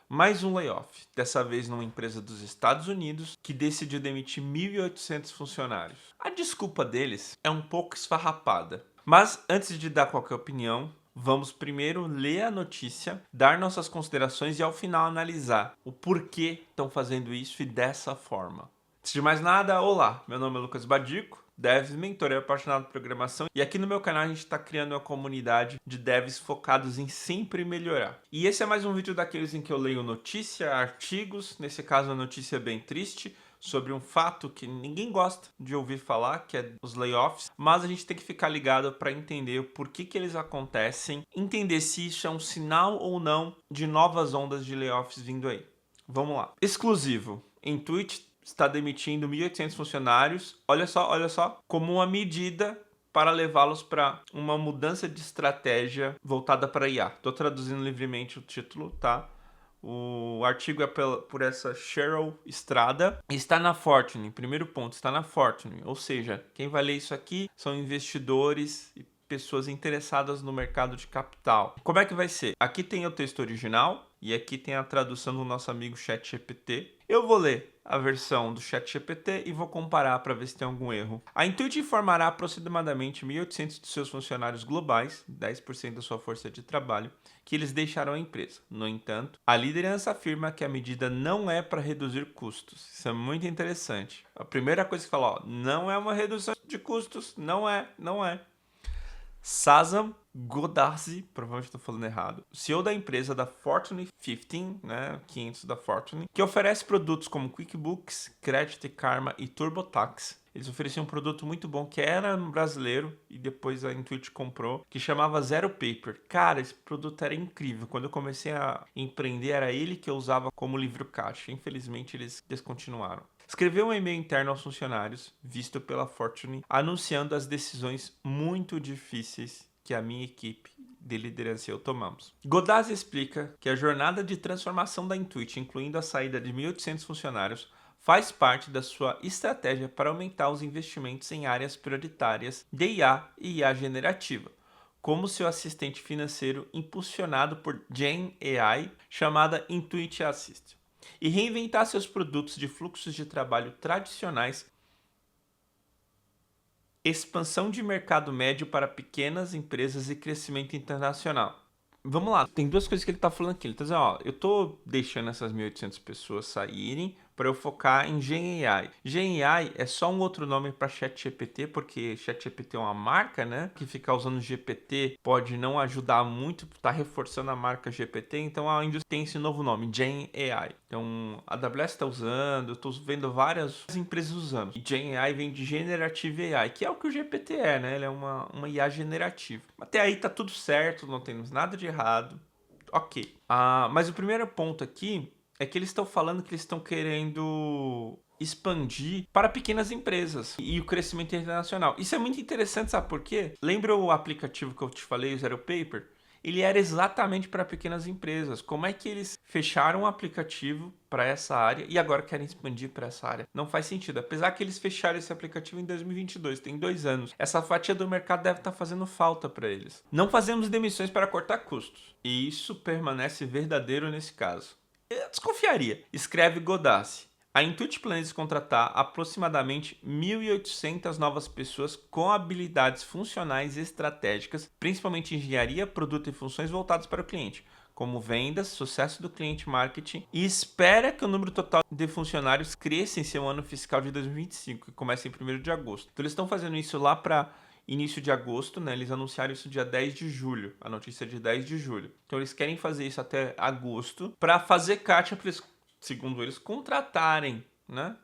Mais um layoff, dessa vez numa empresa dos Estados Unidos que decidiu demitir 1.800 funcionários. A desculpa deles é um pouco esfarrapada, mas antes de dar qualquer opinião, vamos primeiro ler a notícia, dar nossas considerações e ao final analisar o porquê estão fazendo isso e dessa forma. Antes de mais nada, olá, meu nome é Lucas Badico, Devs, mentor e apaixonado por programação, e aqui no meu canal a gente está criando uma comunidade de devs focados em sempre melhorar. E esse é mais um vídeo daqueles em que eu leio notícia, artigos, nesse caso uma notícia bem triste, sobre um fato que ninguém gosta de ouvir falar, que é os layoffs, mas a gente tem que ficar ligado para entender por que eles acontecem, entender se isso é um sinal ou não de novas ondas de layoffs vindo aí. Vamos lá. Exclusivo. Intuit está demitindo 1.800 funcionários, olha só, como uma medida para levá-los para uma mudança de estratégia voltada para IA. Estou traduzindo livremente o título, tá? O artigo é por essa Cheryl Estrada. Está na Fortune, primeiro ponto, está na Fortune. Ou seja, quem vai ler isso aqui são investidores e pessoas interessadas no mercado de capital. Como é que vai ser? Aqui tem o texto original e aqui tem a tradução do nosso amigo ChatGPT. Eu vou ler a versão do ChatGPT e vou comparar para ver se tem algum erro. A Intuit informará aproximadamente 1.800 de seus funcionários globais, 10% da sua força de trabalho, que eles deixaram a empresa. No entanto, a liderança afirma que a medida não é para reduzir custos. Isso é muito interessante. A primeira coisa que fala, não é uma redução de custos, não é. Shazam Godarzi, provavelmente estou falando errado, CEO da empresa da Fortune 15, né, 500 da Fortune, que oferece produtos como QuickBooks, Credit Karma e TurboTax. Eles ofereciam um produto muito bom que era brasileiro e depois a Intuit comprou, que chamava Zero Paper. Cara, esse produto era incrível. Quando eu comecei a empreender, era ele que eu usava como livro caixa. Infelizmente, eles descontinuaram. Escreveu um e-mail interno aos funcionários, visto pela Fortune, anunciando as decisões muito difíceis que a minha equipe de liderança e eu tomamos. Godaz explica que a jornada de transformação da Intuit, incluindo a saída de 1.800 funcionários, faz parte da sua estratégia para aumentar os investimentos em áreas prioritárias de IA e IA generativa, como seu assistente financeiro impulsionado por Gen AI, chamada Intuit Assist, e reinventar seus produtos de fluxos de trabalho tradicionais, expansão de mercado médio para pequenas empresas e crescimento internacional. Vamos lá, tem duas coisas que ele está falando aqui. Ele está dizendo, ó, eu estou deixando essas 1.800 pessoas saírem para eu focar em Gen AI. Gen AI é só um outro nome para ChatGPT, porque ChatGPT é uma marca, né? Que ficar usando GPT pode não ajudar muito, tá reforçando a marca GPT, então a indústria tem esse novo nome, Gen AI. Então a AWS está usando, eu estou vendo várias empresas usando. E Gen AI vem de Generative AI, que é o que o GPT é, né? Ele é uma IA generativa. Até aí tá tudo certo, não temos nada de errado. Ok. Mas o primeiro ponto aqui é que eles estão falando que eles estão querendo expandir para pequenas empresas e o crescimento internacional. Isso é muito interessante, sabe por quê? Lembra o aplicativo que eu te falei, o Zero Paper? Ele era exatamente para pequenas empresas. Como é que eles fecharam um aplicativo para essa área e agora querem expandir para essa área? Não faz sentido. Apesar que eles fecharam esse aplicativo em 2022, tem 2 anos. Essa fatia do mercado deve estar fazendo falta para eles. Não fazemos demissões para cortar custos. E isso permanece verdadeiro nesse caso. Eu desconfiaria. Escreve Godassi. A Intuit planeja contratar aproximadamente 1.800 novas pessoas com habilidades funcionais e estratégicas, principalmente engenharia, produto e funções voltadas para o cliente, como vendas, sucesso do cliente marketing, e espera que o número total de funcionários cresça em seu ano fiscal de 2025, que começa em 1º de agosto. Então eles estão fazendo isso lá para início de agosto, né? Eles anunciaram isso dia 10 de julho, a notícia é de 10 de julho. Então eles querem fazer isso até agosto para fazer caixa para eles, segundo eles, contratarem, né?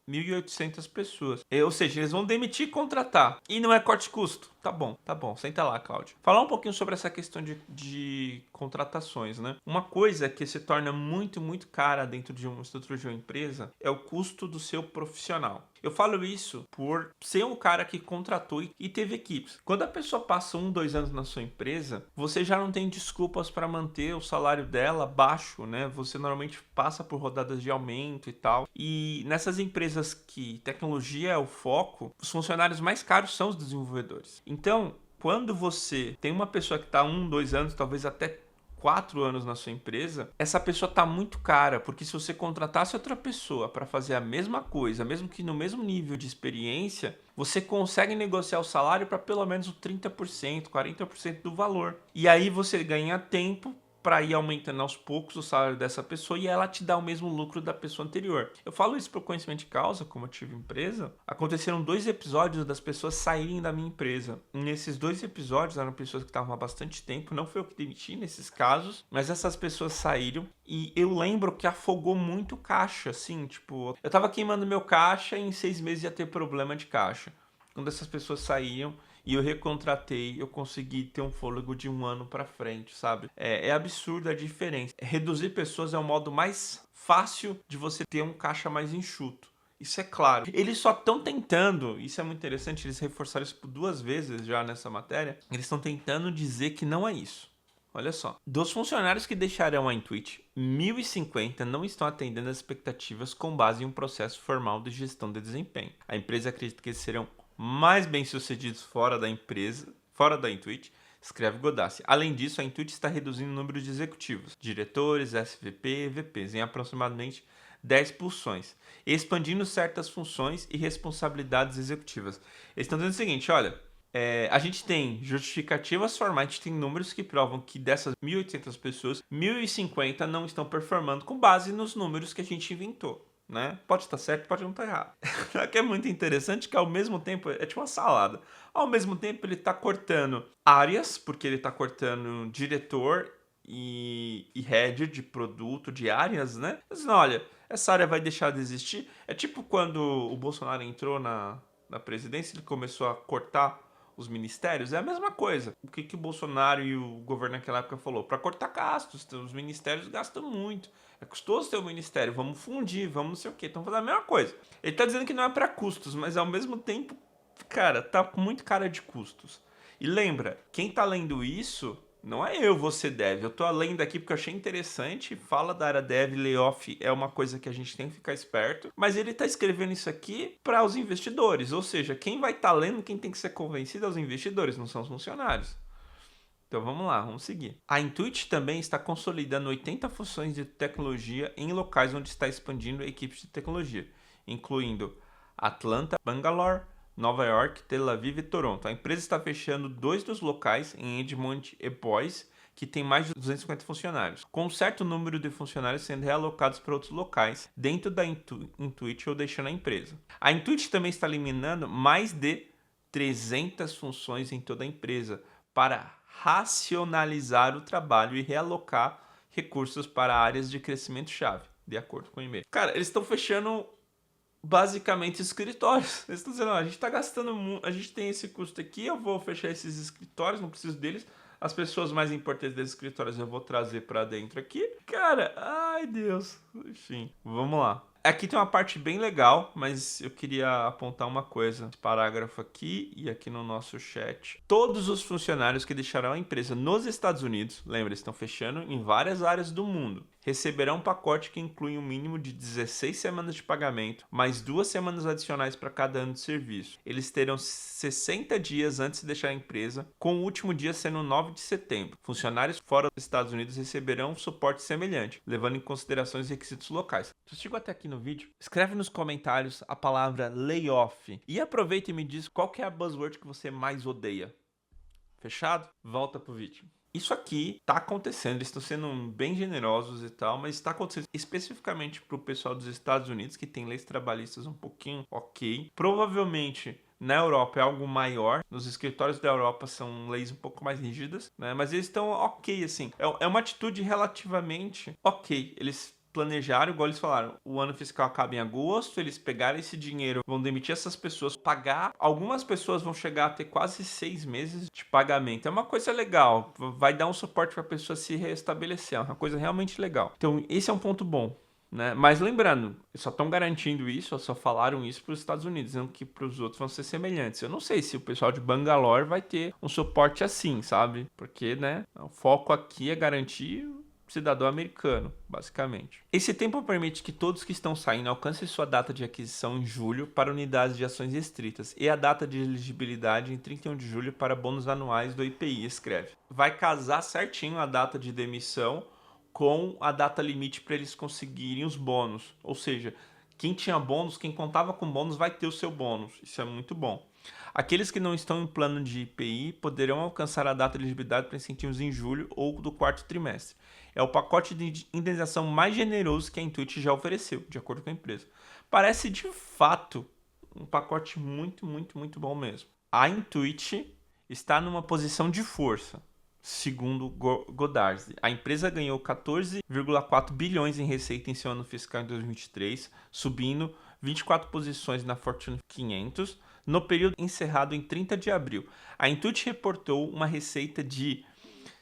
1.800 pessoas. Ou seja, eles vão demitir e contratar. E não é corte de custo. Tá bom. Senta lá, Cláudio. Falar um pouquinho sobre essa questão de contratações, né? Uma coisa que se torna muito, muito cara dentro de uma estrutura de uma empresa é o custo do seu profissional. Eu falo isso por ser um cara que contratou e teve equipes. Quando a pessoa passa 1, 2 anos na sua empresa, você já não tem desculpas para manter o salário dela baixo, né? Você normalmente passa por rodadas de aumento e tal. E nessas empresas que tecnologia é o foco, os funcionários mais caros são os desenvolvedores. Então, quando você tem uma pessoa que está 1, 2 anos, talvez até 4 anos na sua empresa, essa pessoa tá muito cara, porque se você contratasse outra pessoa para fazer a mesma coisa, mesmo que no mesmo nível de experiência, você consegue negociar o salário para pelo menos o 30%, 40% do valor. E aí você ganha tempo para ir aumentando aos poucos o salário dessa pessoa e ela te dá o mesmo lucro da pessoa anterior. Eu falo isso por conhecimento de causa, como eu tive empresa. Aconteceram 2 episódios das pessoas saírem da minha empresa. Nesses 2 episódios eram pessoas que estavam há bastante tempo, não foi eu que demiti nesses casos, mas essas pessoas saíram e eu lembro que afogou muito caixa, assim, tipo, eu tava queimando meu caixa e em 6 meses ia ter problema de caixa. Quando essas pessoas saíam e eu recontratei, eu consegui ter um fôlego de 1 ano pra frente, sabe? É absurda a diferença. Reduzir pessoas é o modo mais fácil de você ter um caixa mais enxuto. Isso é claro. Eles só estão tentando, isso é muito interessante, eles reforçaram isso por 2 vezes já nessa matéria, eles estão tentando dizer que não é isso. Olha só, dos funcionários que deixarão a Intuit, 1.050 não estão atendendo às expectativas com base em um processo formal de gestão de desempenho. A empresa acredita que eles serão mais bem-sucedidos fora da empresa, fora da Intuit, escreve Godassi. Além disso, a Intuit está reduzindo o número de executivos, diretores, SVP e VPs em aproximadamente 10 posições, expandindo certas funções e responsabilidades executivas. Eles estão dizendo o seguinte, olha, a gente tem justificativas formais, a gente tem números que provam que dessas 1.800 pessoas, 1.050 não estão performando com base nos números que a gente inventou. Né? Pode estar certo, pode não estar errado. O que é muito interessante que ao mesmo tempo é tipo uma salada. Ao mesmo tempo ele está cortando áreas, porque ele está cortando diretor e head de produto, de áreas, né? Dizendo, olha, essa área vai deixar de existir. É tipo quando o Bolsonaro entrou na presidência, ele começou a cortar os ministérios, é a mesma coisa. O que o Bolsonaro e o governo naquela época falou? Para cortar gastos, os ministérios gastam muito. É custoso ter um ministério, vamos fundir, vamos não sei o quê. Estão fazendo a mesma coisa. Ele tá dizendo que não é para custos, mas ao mesmo tempo, cara, tá com muito cara de custos. E lembra, quem tá lendo isso não é eu, você deve. Eu tô lendo aqui porque eu achei interessante. Fala da área dev, layoff é uma coisa que a gente tem que ficar esperto. Mas ele tá escrevendo isso aqui para os investidores. Ou seja, quem vai estar lendo, quem tem que ser convencido é os investidores, não são os funcionários. Então vamos lá, vamos seguir. A Intuit também está consolidando 80 funções de tecnologia em locais onde está expandindo equipes de tecnologia, incluindo Atlanta, Bangalore, Nova York, Tel Aviv e Toronto. A empresa está fechando 2 dos locais em Edmonton e Boise, que tem mais de 250 funcionários, com um certo número de funcionários sendo realocados para outros locais dentro da Intuit ou deixando a empresa. A Intuit também está eliminando mais de 300 funções em toda a empresa para racionalizar o trabalho e realocar recursos para áreas de crescimento-chave, de acordo com o e-mail. Cara, eles estão fechando basicamente escritórios. Eles estão dizendo, a gente está gastando muito, a gente tem esse custo aqui, eu vou fechar esses escritórios, não preciso deles. As pessoas mais importantes desses escritórios eu vou trazer para dentro aqui. Cara, ai Deus. Enfim, vamos lá. Aqui tem uma parte bem legal, mas eu queria apontar uma coisa. Esse parágrafo aqui e aqui no nosso chat. Todos os funcionários que deixarão a empresa nos Estados Unidos, lembra, estão fechando em várias áreas do mundo, receberão um pacote que inclui um mínimo de 16 semanas de pagamento, mais 2 semanas adicionais para cada ano de serviço. Eles terão 60 dias antes de deixar a empresa, com o último dia sendo 9 de setembro. Funcionários fora dos Estados Unidos receberão um suporte semelhante, levando em consideração os requisitos locais. Se você chegou até aqui no vídeo, escreve nos comentários a palavra layoff e aproveita e me diz qual que é a buzzword que você mais odeia. Fechado? Volta pro vídeo. Isso aqui tá acontecendo, eles estão sendo bem generosos e tal, mas está acontecendo especificamente pro pessoal dos Estados Unidos, que tem leis trabalhistas um pouquinho ok. Provavelmente na Europa é algo maior, nos escritórios da Europa são leis um pouco mais rígidas, né? Mas eles estão ok, assim. É uma atitude relativamente ok. Eles planejaram, igual eles falaram, o ano fiscal acaba em agosto, eles pegaram esse dinheiro, vão demitir essas pessoas, pagar. Algumas pessoas vão chegar a ter quase 6 meses de pagamento. É uma coisa legal, vai dar um suporte para a pessoa se restabelecer, é uma coisa realmente legal. Então, esse é um ponto bom. Né? Mas lembrando, eles só estão garantindo isso, só falaram isso para os Estados Unidos, dizendo que para os outros vão ser semelhantes. Eu não sei se o pessoal de Bangalore vai ter um suporte assim, sabe? Porque, né, o foco aqui é garantir cidadão americano, basicamente. Esse tempo permite que todos que estão saindo alcancem sua data de aquisição em julho para unidades de ações restritas e a data de elegibilidade em 31 de julho para bônus anuais do IPI, escreve. Vai casar certinho a data de demissão com a data limite para eles conseguirem os bônus. Ou seja, quem tinha bônus, quem contava com bônus vai ter o seu bônus. Isso é muito bom. Aqueles que não estão em plano de IPI poderão alcançar a data de elegibilidade para incentivos em julho ou do quarto trimestre. É o pacote de indenização mais generoso que a Intuit já ofereceu, de acordo com a empresa. Parece de fato um pacote muito, muito, muito bom mesmo. A Intuit está numa posição de força, segundo Godarzi. A empresa ganhou 14,4 bilhões em receita em seu ano fiscal em 2023, subindo 24 posições na Fortune 500, no período encerrado em 30 de abril. A Intuit reportou uma receita de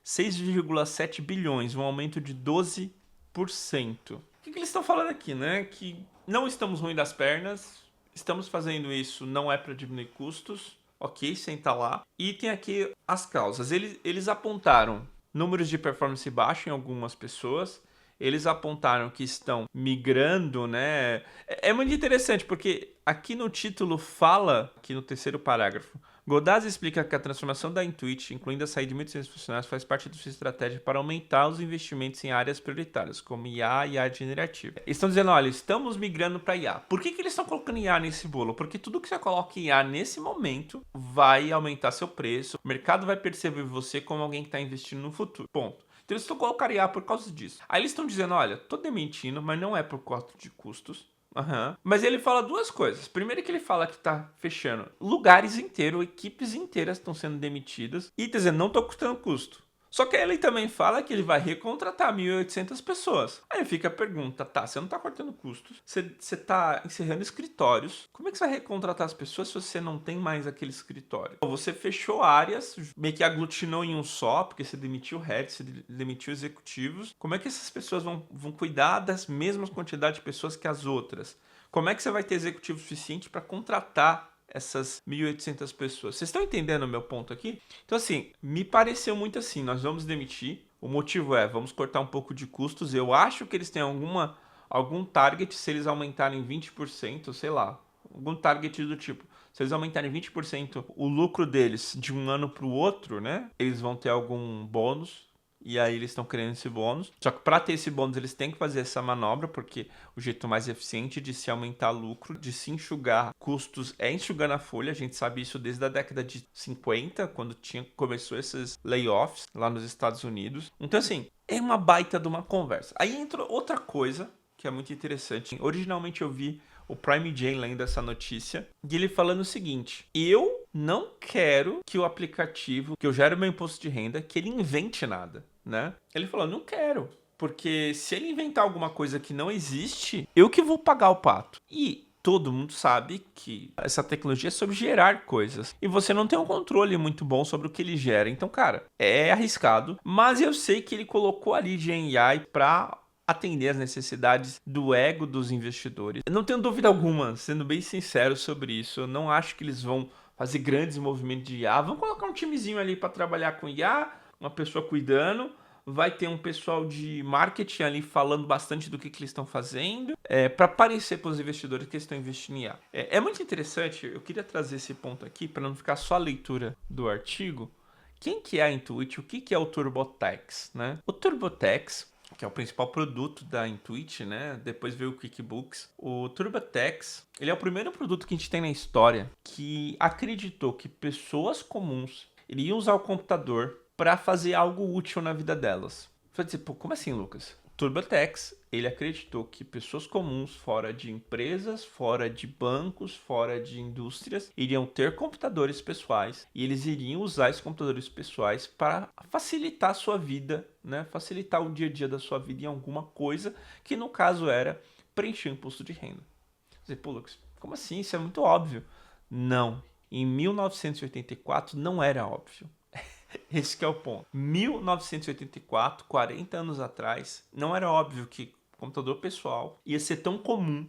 6,7 bilhões, um aumento de 12%. O que eles estão falando aqui, né? Que não estamos ruim das pernas, estamos fazendo isso, não é para diminuir custos, ok, senta lá. E tem aqui as causas. Eles apontaram números de performance baixo em algumas pessoas, eles apontaram que estão migrando, né? É muito interessante, porque aqui no título fala, aqui no terceiro parágrafo, Godazzi explica que a transformação da Intuit, incluindo a saída de 1.800 funcionários, faz parte de sua estratégia para aumentar os investimentos em áreas prioritárias, como IA e IA generativa. Eles estão dizendo, olha, estamos migrando para IA. Por que eles estão colocando IA nesse bolo? Porque tudo que você coloca em IA nesse momento vai aumentar seu preço, o mercado vai perceber você como alguém que está investindo no futuro. Ponto. Então eles estão colocando IA por causa disso. Aí eles estão dizendo, olha, tô demitindo, mas não é por conta de custos. Mas ele fala duas coisas. Primeiro que ele fala que tá fechando lugares inteiros, equipes inteiras estão sendo demitidas. E tá dizendo, não tô custando custo. Só que ele também fala que ele vai recontratar 1.800 pessoas. Aí fica a pergunta, tá, você não tá cortando custos, você tá encerrando escritórios. Como é que você vai recontratar as pessoas se você não tem mais aquele escritório? Você fechou áreas, meio que aglutinou em um só, porque você demitiu heads, você demitiu executivos. Como é que essas pessoas vão cuidar das mesmas quantidades de pessoas que as outras? Como é que você vai ter executivo suficiente para contratar essas 1.800 pessoas? Vocês estão entendendo o meu ponto aqui? Então, assim, me pareceu muito assim, nós vamos demitir, o motivo é, vamos cortar um pouco de custos, eu acho que eles têm algum target, se eles aumentarem 20%, sei lá, algum target do tipo, se eles aumentarem 20% o lucro deles de um ano para o outro, né, eles vão ter algum bônus. E aí eles estão querendo esse bônus. Só que para ter esse bônus eles têm que fazer essa manobra, porque o jeito mais eficiente de se aumentar lucro, de se enxugar custos, é enxugar na folha. A gente sabe isso desde a década de 50, quando começou esses layoffs lá nos Estados Unidos. Então assim, é uma baita de uma conversa. Aí entra outra coisa que é muito interessante. Originalmente eu vi o Prime Jay lendo essa notícia, e ele falando o seguinte: eu não quero que o aplicativo, que eu gere meu imposto de renda, que ele invente nada, né? Ele falou, não quero, porque se ele inventar alguma coisa que não existe, eu que vou pagar o pato. E todo mundo sabe que essa tecnologia é sobre gerar coisas, e você não tem um controle muito bom sobre o que ele gera. Então, cara, é arriscado, mas eu sei que ele colocou ali Gen AI para atender as necessidades do ego dos investidores. Eu não tenho dúvida alguma, sendo bem sincero sobre isso, eu não acho que eles vão fazer grandes movimentos de IA. Vamos colocar um timezinho ali para trabalhar com IA, uma pessoa cuidando, vai ter um pessoal de marketing ali falando bastante do que eles estão fazendo, para parecer para os investidores que eles estão investindo em IA. É muito interessante, eu queria trazer esse ponto aqui para não ficar só a leitura do artigo. Quem que é a Intuit? O que é o TurboTax, né? O TurboTax, que é o principal produto da Intuit, né? Depois veio o QuickBooks. O TurboTax, ele é o primeiro produto que a gente tem na história que acreditou que pessoas comuns iriam usar o computador para fazer algo útil na vida delas. Você vai dizer, pô, como assim, Lucas? O TurboTax, ele acreditou que pessoas comuns fora de empresas, fora de bancos, fora de indústrias, iriam ter computadores pessoais e eles iriam usar esses computadores pessoais para facilitar a sua vida, né? Facilitar o dia a dia da sua vida em alguma coisa, que no caso era preencher o imposto de renda. Você dizer, pô, Lucas, como assim? Isso é muito óbvio. Não. Em 1984 não era óbvio. Esse que é o ponto. 1984, 40 anos atrás, não era óbvio que computador pessoal ia ser tão comum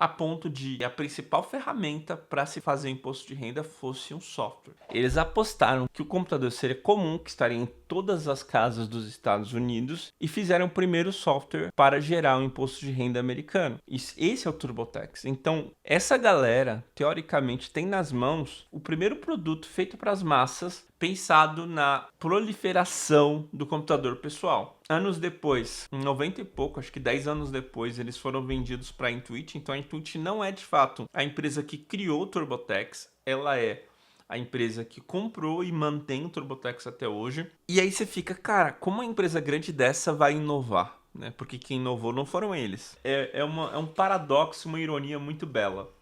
a ponto de a principal ferramenta para se fazer imposto de renda fosse um software. Eles apostaram que o computador seria comum, que estaria em todas as casas dos Estados Unidos, e fizeram o primeiro software para gerar o imposto de renda americano. Esse é o TurboTax. Então, essa galera, teoricamente, tem nas mãos o primeiro produto feito para as massas, pensado na proliferação do computador pessoal. Anos depois, em 90 e pouco, acho que 10 anos depois, eles foram vendidos para a Intuit. Então a Intuit não é de fato a empresa que criou o TurboTax, ela é a empresa que comprou e mantém o TurboTax até hoje. E aí você fica, cara, como uma empresa grande dessa vai inovar? Né? Porque quem inovou não foram eles. É um paradoxo, uma ironia muito bela.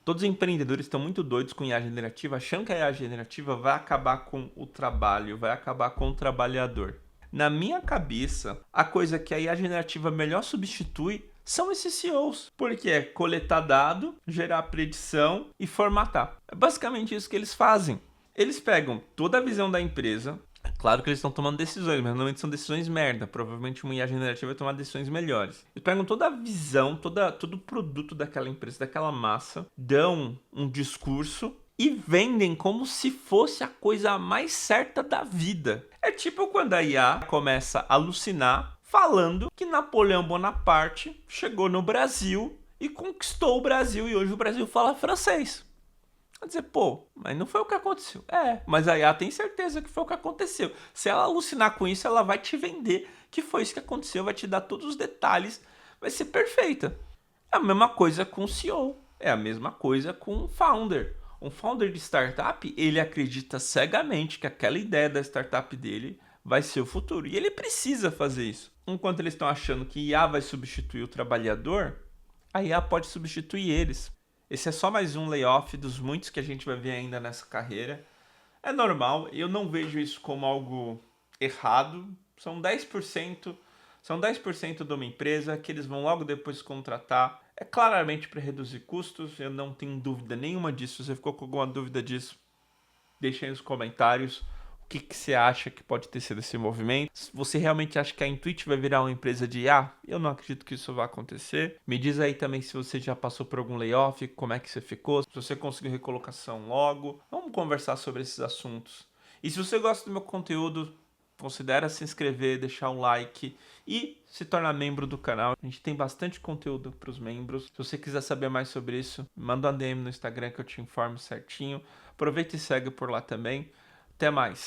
Todos os empreendedores estão muito doidos com IA generativa, achando que a IA generativa vai acabar com o trabalho, vai acabar com o trabalhador. Na minha cabeça, a coisa que a IA generativa melhor substitui são esses CEOs, porque é coletar dado, gerar predição e formatar. É basicamente isso que eles fazem. Eles pegam toda a visão da empresa. É claro que eles estão tomando decisões, mas normalmente são decisões merda. Provavelmente uma IA generativa vai tomar decisões melhores. Eles pegam toda a visão, todo o produto daquela empresa, daquela massa, dão um discurso e vendem como se fosse a coisa mais certa da vida. É tipo quando a IA começa a alucinar falando que Napoleão Bonaparte chegou no Brasil e conquistou o Brasil e hoje o Brasil fala francês. Quer dizer, pô, mas não foi o que aconteceu. Mas a IA tem certeza que foi o que aconteceu. Se ela alucinar com isso, ela vai te vender que foi isso que aconteceu, vai te dar todos os detalhes, vai ser perfeita. É a mesma coisa com o CEO, é a mesma coisa com o founder. Um founder de startup, ele acredita cegamente que aquela ideia da startup dele vai ser o futuro. E ele precisa fazer isso. Enquanto eles estão achando que IA vai substituir o trabalhador, a IA pode substituir eles. Esse é só mais um layoff dos muitos que a gente vai ver ainda nessa carreira. É normal, eu não vejo isso como algo errado. São 10% de uma empresa que eles vão logo depois contratar. É claramente para reduzir custos, eu não tenho dúvida nenhuma disso. Se você ficou com alguma dúvida disso, deixa aí nos comentários. O que você acha que pode ter sido esse movimento? Você realmente acha que a Intuit vai virar uma empresa de IA? Eu não acredito que isso vai acontecer. Me diz aí também se você já passou por algum layoff, como é que você ficou, se você conseguiu recolocação logo. Vamos conversar sobre esses assuntos. E se você gosta do meu conteúdo, considere se inscrever, deixar um like e se tornar membro do canal. A gente tem bastante conteúdo para os membros. Se você quiser saber mais sobre isso, manda um DM no Instagram que eu te informo certinho. Aproveita e segue por lá também. Até mais.